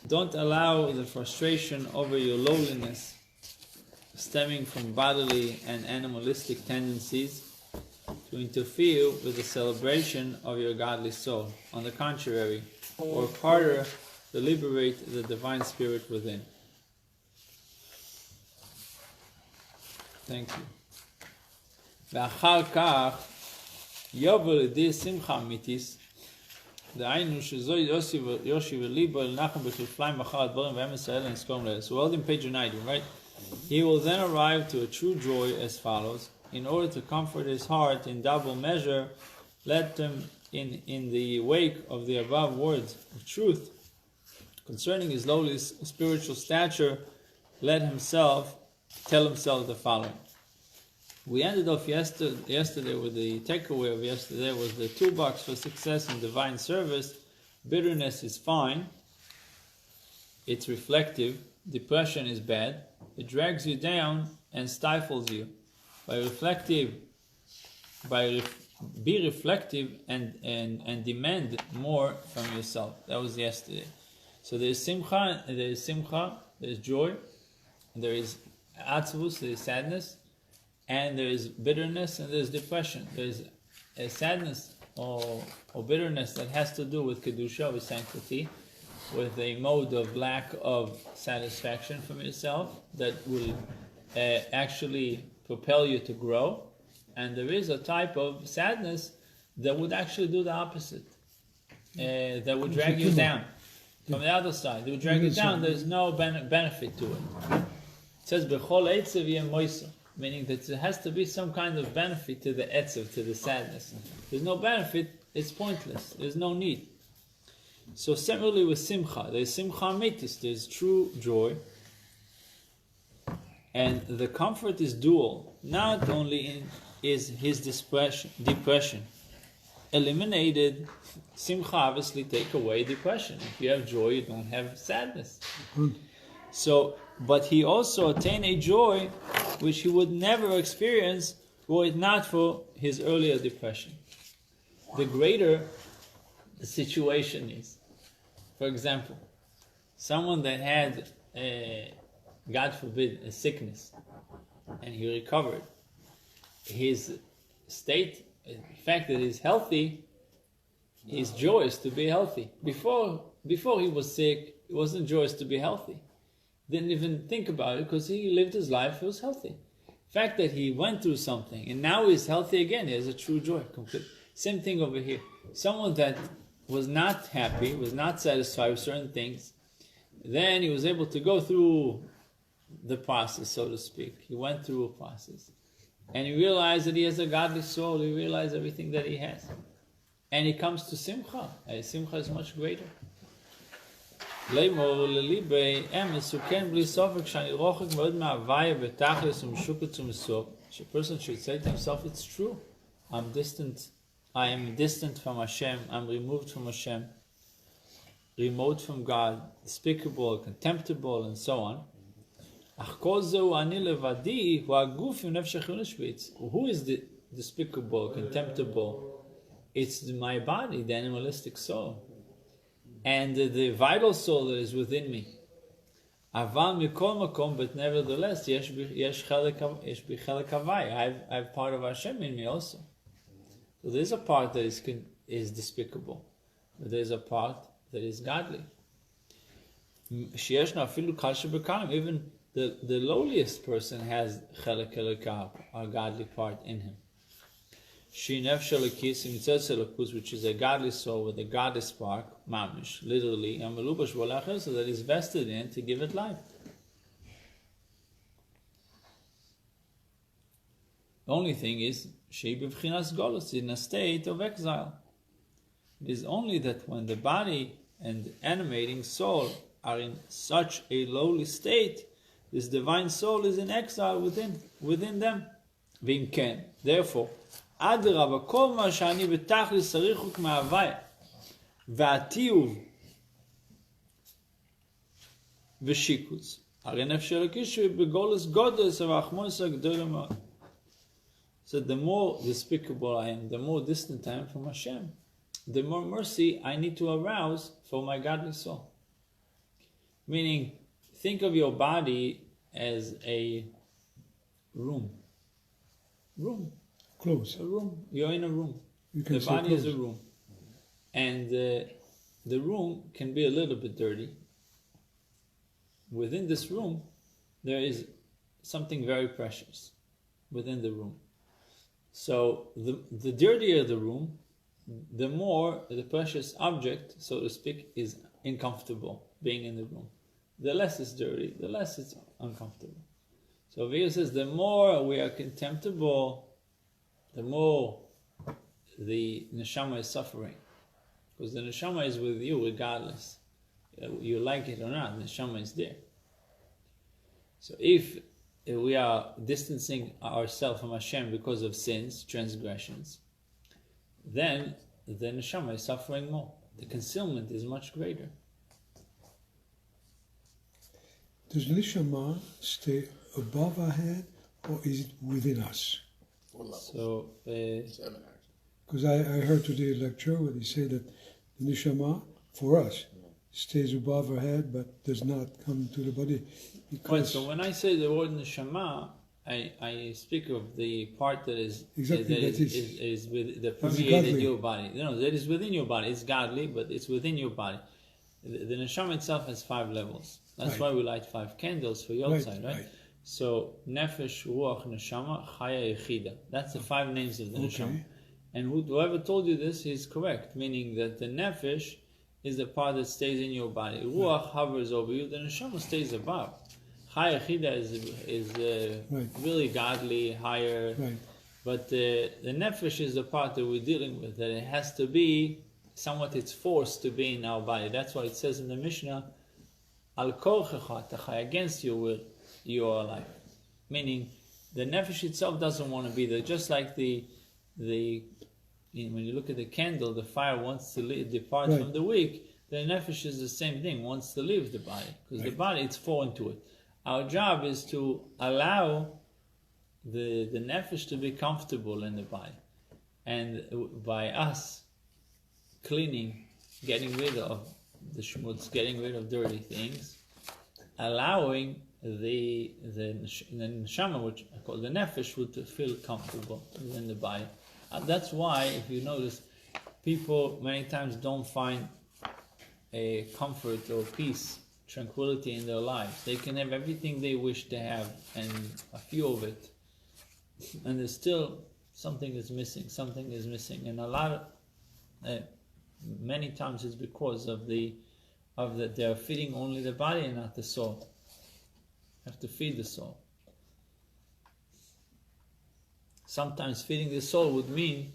Don't allow the frustration over your lowliness, stemming from bodily and animalistic tendencies, to interfere with the celebration of your godly soul. On the contrary, or harder, to liberate the divine spirit within. Thank you. ואחר כך יבוא לידי שמחה אמיתיס, דהיינו שזו יושיב ליבו אל נחם בכפליים אחר הדברים ועם ישראל לנזכרם לאלה. So well in page 90, right? He will then arrive to a true joy as follows. In order to comfort his heart in double measure, let him, in the wake of the above words of truth concerning his lowly spiritual stature, let himself tell himself the following. We ended off yesterday with the takeaway of yesterday was the toolbox for success in divine service. Bitterness is fine. It's reflective. Depression is bad. It drags you down and stifles you. Be reflective and demand more from yourself. That was yesterday. So there is simcha, there is joy, and there is atzvus, there is sadness, and there is bitterness, and there is depression. There is a sadness or bitterness that has to do with kedusha, with sanctity, with a mode of lack of satisfaction from yourself that will actually propel you to grow. And there is a type of sadness that would actually do the opposite, that would drag you down. From the other side, they would drag you down. There's no benefit to it. It says b'chol etzev yeh moisa, meaning that there has to be some kind of benefit to the etzev, to the sadness. There's no benefit; it's pointless. There's no need. So similarly with simcha, there's simcha amitis, there's true joy, and the comfort is dual. Not only is his depression eliminated. Simcha obviously take away depression. If you have joy, you don't have sadness. So, but he also attained a joy which he would never experience were it not for his earlier depression. The greater the situation is. For example, someone that had, God forbid, a sickness, and he recovered, his state, the fact that he's healthy, he's joyous to be healthy. Before he was sick, it wasn't joyous to be healthy. Didn't even think about it because he lived his life, he was healthy. The fact that he went through something and now he's healthy again, he has a true joy. Complete. Same thing over here. Someone that was not happy, was not satisfied with certain things, then he was able to go through the process, so to speak. He went through a process. And he realized that he has a godly soul. He realized everything that he has. And he comes to simcha. And simcha is much greater. A person should say to himself, it's true. I'm distant. I am distant from Hashem. I'm removed from Hashem. Remote from God. Despicable, contemptible, and so on. Who is the despicable, contemptible? It's my body, the animalistic soul. And the vital soul that is within me. But nevertheless, I have part of Hashem in me also. So there's a part that is despicable, but there's a part that is godly. Even the lowliest person has chelek elokah, a godly part in him. Which is a godly soul with a godly spark, mamish, literally, so that is vested in to give it life. The only thing is, in a state of exile. It is only that when the body and the animating soul are in such a lowly state, this divine soul is in exile within them. Therefore, אדרבה, כל מה שאני בתכלס צריך הוא מההוויה והטיוב ושיקוץ. הרי נפש אלוקיש בגולס גודס והחמוס הגדול מאוד. So the more despicable I am, the more distant I am from Hashem, the more mercy I need to arouse for my godly soul. Meaning, think of your body as a room. Close. A room. You're in a room. The body is a room. And the room can be a little bit dirty. Within this room, there is something very precious within the room. So the dirtier the room, the more the precious object, so to speak, is uncomfortable being in the room. The less it's dirty, the less it's uncomfortable. So Via says the more we are contemptible, the more the neshama is suffering. Because the neshama is with you regardless. You like it or not, the neshama is there. So if we are distancing ourselves from Hashem because of sins, transgressions, then the neshama is suffering more. The concealment is much greater. Does neshama stay above our head, or is it within us? So, because I heard today a lecture where they say that the neshama, for us, stays above our head but does not come to the body. Because so when I say the word neshama, I speak of the part that is with the permeated your body. No, that is within your body. It's godly, but it's within your body. The neshama itself has 5 levels. That's why we light 5 candles for your side, right? So nefesh, ruach, neshama, chaya, yechida. That's the 5 names of the neshama. And whoever told you this is correct, meaning that the nefesh is the part that stays in your body. Ruach hovers over you. The neshama stays above. Chaya, yechida is really godly, higher. But the nefesh is the part that we're dealing with. That it has to be somewhat. It's forced to be in our body. That's why it says in the Mishnah, Al korchecha tachai, against your will, you are alive. Meaning, the nefesh itself doesn't want to be there. Just like when you look at the candle, the fire wants to depart from the wick. The nefesh is the same thing, wants to leave the body. Because the body, it's foreign to it. Our job is to allow the nefesh to be comfortable in the body. And by us cleaning, getting rid of the shmutz, getting rid of dirty things, allowing the neshama, which I call the nefesh, would feel comfortable within the body. That's why, if you notice, people many times don't find a comfort or peace, tranquility in their lives. They can have everything they wish to have and a few of it, and there's still something is missing. And a lot of many times it's because of that they are feeding only the body and not the soul. Have to feed the soul. Sometimes feeding the soul would mean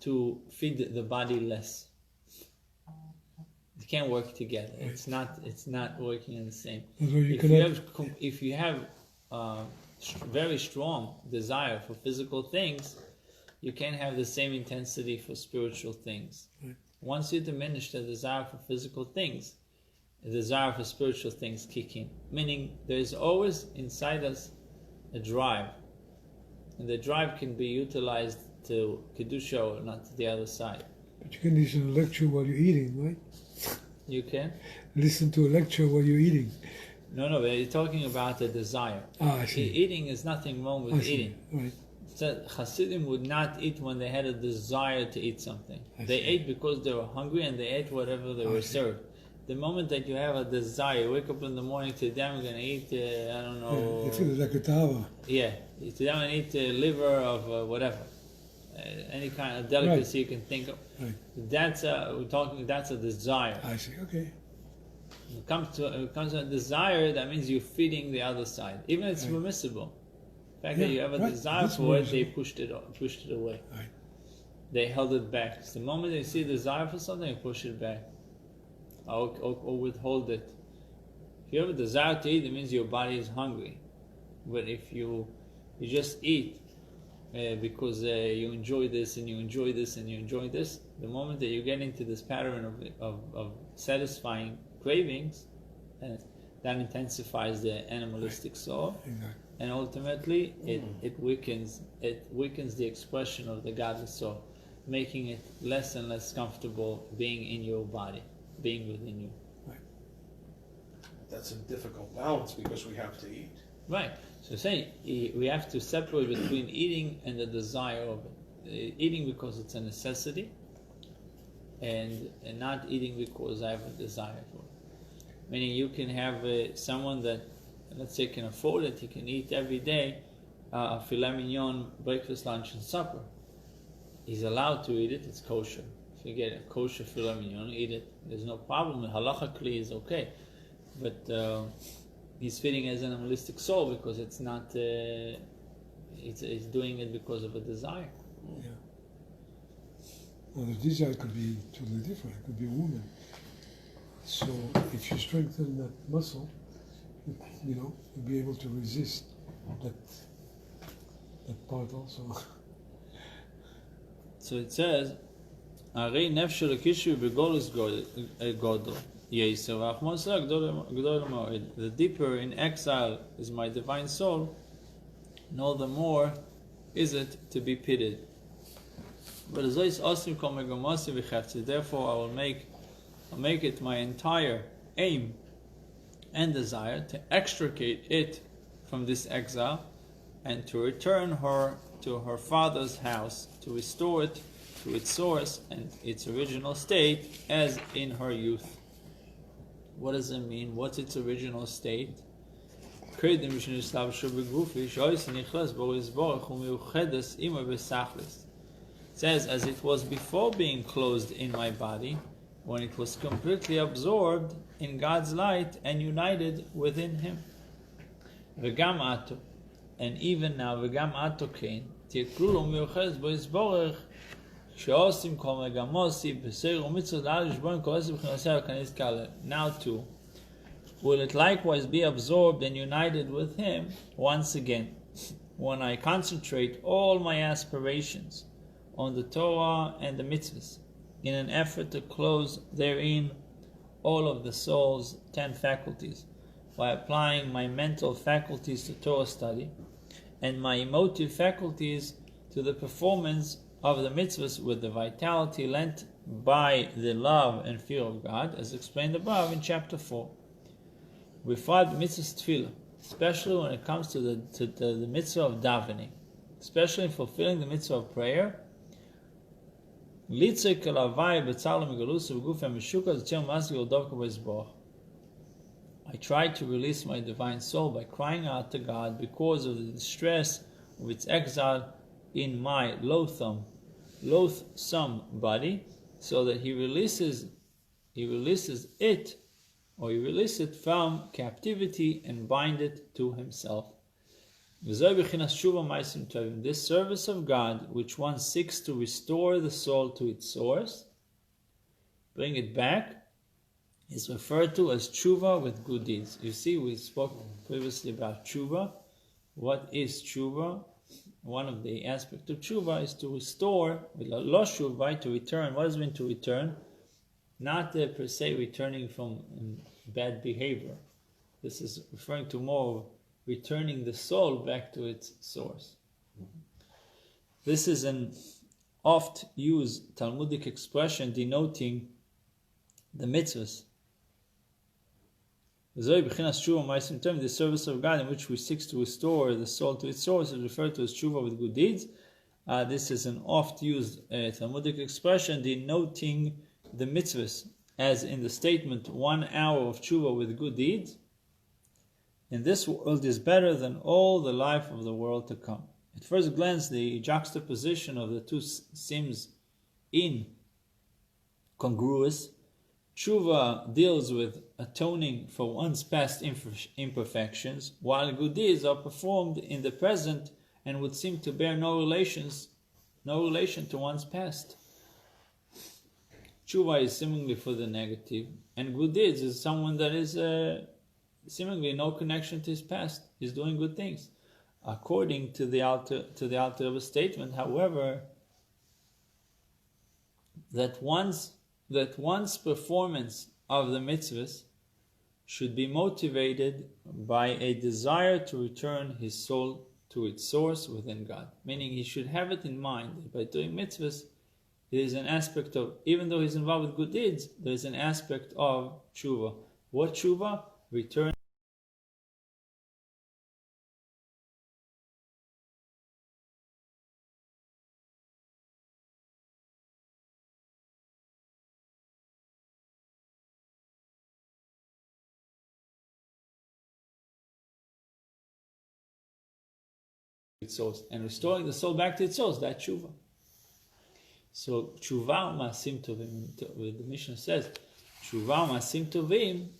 to feed the body less. It can't work together. It's not working in the same. If you have very strong desire for physical things, you can't have the same intensity for spiritual things. Once you diminish the desire for physical things, the desire for spiritual things kick in. Meaning there is always inside us a drive. And the drive can be utilized to Kedusha or not to the other side. But you can listen to a lecture while you're eating, right? You can? Listen to a lecture while you're eating. No, but you're talking about the desire. I see. Eating is nothing wrong with eating. Right. So Hasidim would not eat when they had a desire to eat something. They ate because they were hungry and they ate whatever they were served. The moment that you have a desire, you wake up in the morning, today I'm going to eat, I don't know. It feels like a tava. Yeah, today I'm going to eat liver of whatever. Any kind of delicacy you can think of. Right. That's a desire. I see, okay. When it comes to a desire, that means you're feeding the other side. Even if it's permissible. The fact that you have a desire for it, they pushed it away. Right. They held it back. So the moment they see a desire for something, they push it back. Or withhold it. If you have a desire to eat, it means your body is hungry. But if you just eat because you enjoy this and you enjoy this and you enjoy this, the moment that you get into this pattern of satisfying cravings, that intensifies the animalistic soul, and ultimately it weakens the expression of the godly soul, making it less and less comfortable being in your body, being within you. that's a difficult balance because we have to eat. Right. So say we have to separate between eating and the desire of it. Eating because it's a necessity, and not eating because I have a desire for it. Meaning you can have someone that, let's say, can afford it, he can eat every day filet mignon, breakfast, lunch, and supper. He's allowed to eat it, it's kosher. If you get a kosher filet mignon, eat it. There's no problem. Halachically is okay. But he's fitting as an animalistic soul because it's not, he's doing it because of a desire. Yeah. Well, the desire could be totally different. It could be a woman. So if you strengthen that muscle, you'll be able to resist that part also. So it says, "Arei nefesh lekishu begolus godol yeiser v'achmosah gdol moed." The deeper in exile is my divine soul, no, the more is it to be pitied. But as osim kol megamasi v'chefzi, therefore I will make it my entire aim and desire to extricate it from this exile and to return her to her father's house, to restore it to its source and its original state as in her youth. What does it mean? What's its original state? It says, as it was before being closed in my body, when it was completely absorbed in God's light and united within Him. V'gam ato, and even now, v'gam ato kein, tieklulo miuches bo yisborech, she'osim kol megamosi, b'seir u'mitzvot la'al yishbon kol esib ch'noseh ha'kanis kale. Now too, will it likewise be absorbed and united with Him once again, when I concentrate all my aspirations on the Torah and the mitzvahs, in an effort to close therein all of the soul's 10 faculties, by applying my mental faculties to Torah study, and my emotive faculties to the performance of the mitzvahs with the vitality lent by the love and fear of God, as explained above in chapter 4. We find mitzvahs tefillah, especially when it comes to the mitzvah of davening, especially in fulfilling the mitzvah of prayer. I try to release my divine soul by crying out to God because of the distress of its exile in my loathsome body, so that He releases it from captivity and bind it to Himself. This service of God, which one seeks to restore the soul to its source, bring it back, is referred to as tshuva with good deeds. You see, we spoke previously about tshuva. What is tshuva? One of the aspects of tshuva is to restore, lo shuvah, to return. What does it mean to return? Not per se returning from bad behavior. This is referring to more of returning the soul back to its source. This is an oft used Talmudic expression denoting the mitzvahs. The service of God in which we seek to restore the soul to its source is referred to as tshuva with good deeds. This is an oft used Talmudic expression denoting the mitzvahs, as in the statement, 1 hour of tshuva with good deeds in this world is better than all the life of the world to come. At first glance, the juxtaposition of the two seems incongruous. Tshuva deals with atoning for one's past imperfections, while good deeds are performed in the present and would seem to bear no relation to one's past. Tshuva is seemingly for the negative, and good deeds is someone that is seemingly no connection to his past. He's doing good things. According to the Alter Rebbe's statement, however, that one's performance of the mitzvahs should be motivated by a desire to return his soul to its source within God. Meaning he should have it in mind that by doing mitzvahs, there is an aspect of, even though he's involved with good deeds, there is an aspect of tshuva. What tshuva? return its source and restoring the soul back to its source, that tshuva. So tshuva maasim tovim, the Mishnah says, tshuva maasim tovim,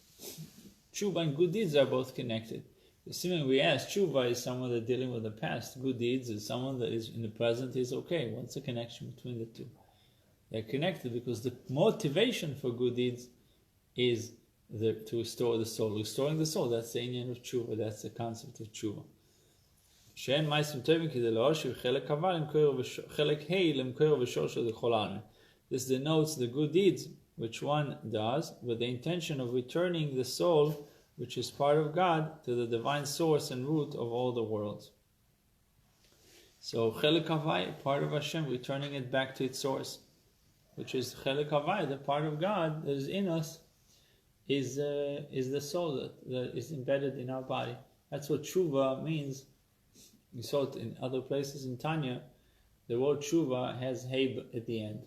tshuva and good deeds are both connected. Assuming we ask, tshuva is someone that's dealing with the past, good deeds is someone that is in the present is okay. What's the connection between the two? They're connected because the motivation for good deeds is to restore the soul. Restoring the soul, that's the inyan of tshuva, that's the concept of tshuva. שאין מעשים טובים כדי להושיב חלק קבע חלק ה' למקור ושורשו לכל העלמין. This denotes the good deeds which one does with the intention of returning the soul, which is part of God, to the divine source and root of all the worlds. So Chelek Havai, part of Hashem, returning it back to its source, which is Chelek Havai, the part of God that is in us, is the soul that is embedded in our body. That's what tshuva means. You saw it in other places in Tanya. The word tshuva has hey at the end.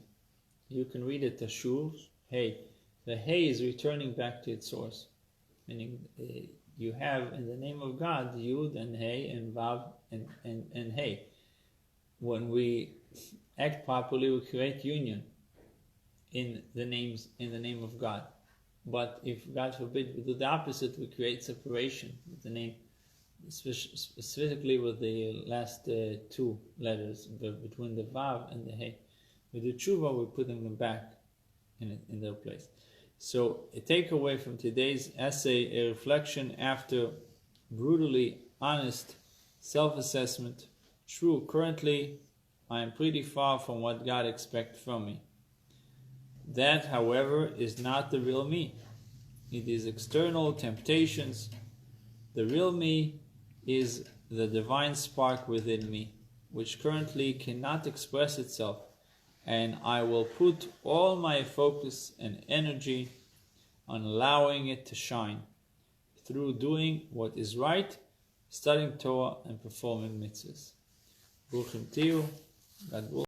You can read it teshuv, hey. The hey is returning back to its source. Meaning you have in the name of God Yud and Hey and Vav and Hey. When we act properly, we create union in the name of God. But if God forbid we do the opposite, we create separation with the name, specifically with the last two letters between the Vav and the Hey. With the tshuva, we put them back in their place. So a takeaway from today's essay, a reflection after brutally honest self-assessment. True, currently I am pretty far from what God expects from me. That, however, is not the real me. It is external temptations. The real me is the divine spark within me, which currently cannot express itself, and I will put all my focus and energy on allowing it to shine through doing what is right, studying Torah, and performing mitzvahs. Bruchim Tiyu. God bless.